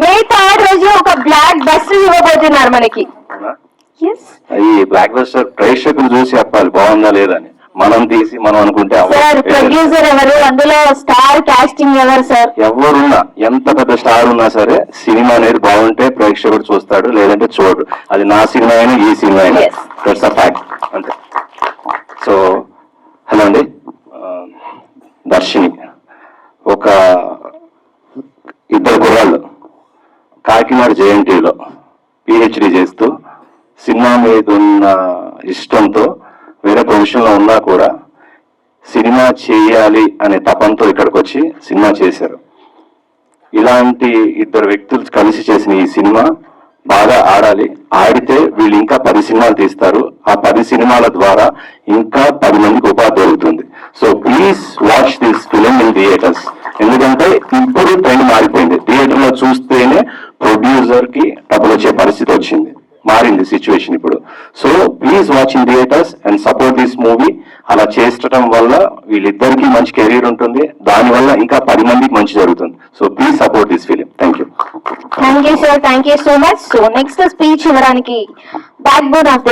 మే 3rd రోజు ఒక block buster ఇవ్వబోతున్నారు మనకి. ఈ బ్లాక్ బస్టర్ ప్రేక్షకులు చూసి చెప్పాలి బాగుందా లేదా అని. మనం తీసి మనం అనుకుంటే సార్ ప్రొడ్యూసర్ ఎవరు, అందులో స్టార్ కాస్టింగ్ ఎవరు సార్? ఎవరున్నా, ఎంత పెద్ద స్టార్ ఉన్నా సరే సినిమా అనేది బాగుంటే ప్రేక్షకుడు చూస్తాడు, లేదంటే చూడు. అది నా సినిమా అయినా ఈ సినిమా అయినా, దట్స్ అ ఫ్యాక్ట్ అంతే. సో హలో అండి, దర్శిని ఒక ఇద్దరు కుర్రాళ్ళు కాకినాడ జేఎన్టీలో పిహెచ్డి చేస్తూ సినిమా మీద ఉన్న ఇష్టంతో వేరే ప్రొఫెషన్లో ఉన్నా కూడా సినిమా చేయాలి అనే తపంతో ఇక్కడికి వచ్చి సినిమా చేశారు. ఇలాంటి ఇద్దరు వ్యక్తులు కలిసి చేసిన ఈ సినిమా బాగా ఆడాలి. ఆడితే వీళ్ళు ఇంకా 10 సినిమాలు తీస్తారు. ఆ 10 సినిమాల ద్వారా ఇంకా 10 మందికి ఉపాధి దొరుకుతుంది. So please watch this film in theatres. ఎందుకంటే ఇప్పుడు ట్రెండ్ మారిపోయింది. థియేటర్ లో చూస్తేనే ప్రొడ్యూసర్ కి డబ్బులు వచ్చే పరిస్థితి వచ్చింది, మారింది సిచ్యువేషన్ ఇప్పుడు. So please watch in theatres and support this movie. అలా చేస్తడం వల్ల వీళ్ళిద్దరికి మంచి కెరీర్ ఉంటుంది, దానివల్ల ఇంకా 10 మందికి మంచి జరుగుతుంది. So please support this film. Thank you. Thank you sir, thank you so much. So next speech ఇవ్వడానికి బ్యాక్ బోన్ ఆఫ్ ద